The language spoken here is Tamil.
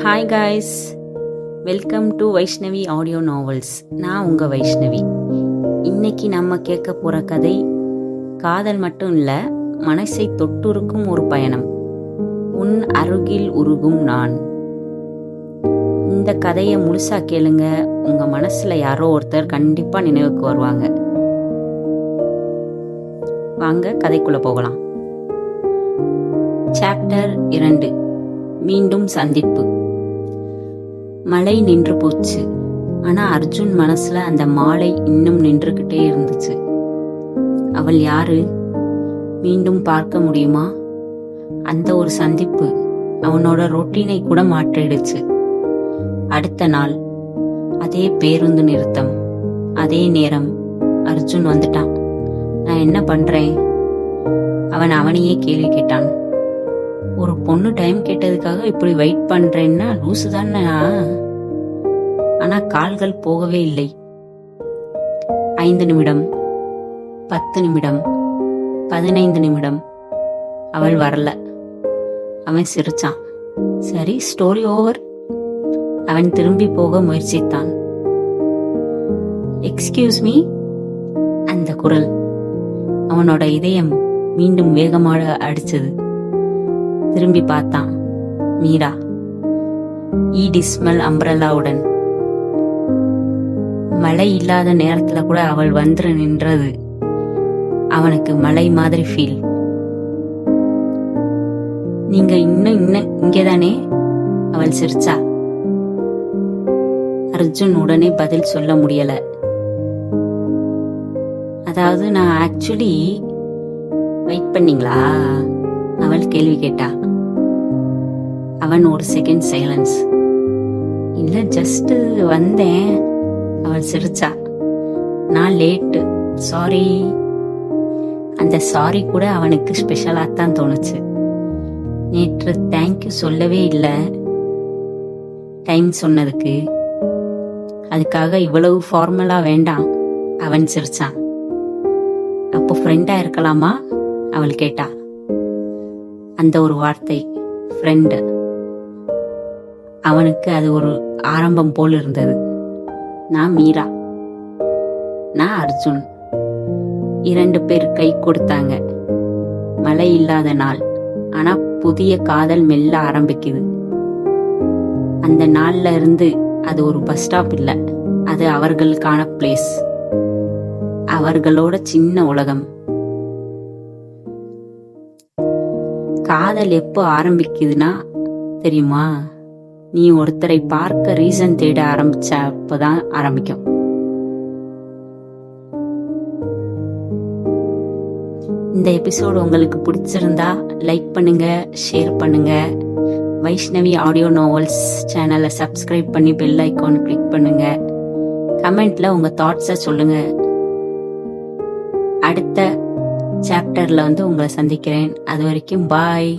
Hi guys, welcome to Vaishnavi audio novels. நான் உங்கள் வைஷ்ணவி. இன்னைக்கு நம்ம கேட்க போகிற கதை காதல் மட்டும் இல்லை, மனசை தொட்டுருக்கும் ஒரு பயணம். உன் அருகில் உருகும் நான். இந்த கதையை முழுசா கேளுங்க, உங்கள் மனசில் யாரோ ஒருத்தர் கண்டிப்பாக நினைவுக்கு வருவாங்க. வாங்க கதைக்குள்ளே போகலாம். சாப்டர் 2, மீண்டும் சந்திப்பு. மழை நின்று போச்சு. ஆனா அர்ஜுன் மனசுல அந்த மாலை இன்னும் நின்றுகிட்டே இருந்துச்சு. அவள் யாரு? மீண்டும் பார்க்க முடியுமா? அந்த ஒரு சந்திப்பு அவனோட ரொட்டீனை கூட மாற்றிடுச்சு. அடுத்த நாள் அதே பேருந்து நிறுத்தம், அதே நேரம். அர்ஜுன் வந்துட்டான். நான் என்ன பண்றேன்? அவன் அவனையே கேள்வி கேட்டான். ஒரு பொண்ணு டைம் கேட்டதுக்காக இப்படி வெயிட் பண்றேன்னா லூசு தானே. ஆனா கால்கள் போகவே இல்லை. 5 நிமிடம், 10 நிமிடம், 15 நிமிடம். அவள் வரல. அவன் சிரிச்சான். சரி, ஸ்டோரி ஓவர். அவன் திரும்பி போக முயற்சித்தான். Excuse me. அந்த குரல் அவனோட இதயம் மீண்டும் வேகமாக அடிச்சது. திரும்பி பார்த்தான். மீரா, ஈடிஸ்மல் அம்பரல்லாவுடன். மழை இல்லாத நேரத்துல கூட அவள் வந்து நின்றது அவனுக்கு மழை மாதிரி ஃபீல். நீங்க இன்னும் இங்கேதானே? அவள் சிரிச்சா. அர்ஜுன் உடனே பதில் சொல்ல முடியல. அதாவது நான் ஆக்சுவலி வெயிட் பண்ணீங்களா? அவள் கேள்வி கேட்டா. அவன் ஒரு செகண்ட் சைலன்ஸ். இல்ல, ஜஸ்ட் வந்தேன். அவள் சிரிச்சா. நான் லேட்டு, சாரி. அந்த சாரி கூட அவனுக்கு ஸ்பெஷலா தான் தோணுச்சு. நேற்று தேங்க்யூ சொல்லவே இல்லை டைம் சொன்னதுக்கு. அதுக்காக இவ்வளவு ஃபார்மலா வேண்டாம். அவன் சிரிச்சான். அப்போ ஃப்ரெண்டா இருக்கலாமா? அவள் கேட்டா. அந்த ஒரு வார்த்தை ஃப்ரெண்டு, அவனுக்கு அது ஒரு ஆரம்பம் போல் இருந்தது. நான் மீரா, நான் அர்ஜுன். 2 பேர் கை கொடுத்தாங்க. மழை இல்லாத நாள், ஆனா புதிய காதல் மெல்ல ஆரம்பிக்குது. அந்த நாள்ல இருந்து அது ஒரு பஸ் ஸ்டாப் இல்ல, அது அவர்களுக்கான பிளேஸ், அவர்களோட சின்ன உலகம். காதல் எப்போ ஆரம்பிக்குதுன்னா தெரியுமா? நீ ஒருத்தரை பார்க்க ரீசன் தேட ஆரம்பிச்ச அப்பதான் ஆரம்பிக்கும். இந்த எபிசோடு உங்களுக்கு பிடிச்சிருந்தா லைக் பண்ணுங்க, ஷேர் பண்ணுங்க. வைஷ்ணவி ஆடியோ நாவல்ஸ் சேனலை சப்ஸ்கிரைப் பண்ணி பெல் ஐக்கான் கிளிக் பண்ணுங்க. கமெண்ட்ல உங்க தாட்ஸை சொல்லுங்க. அடுத்த சாப்டர்ல உங்களை சந்திக்கிறேன். அது வரைக்கும் பாய்.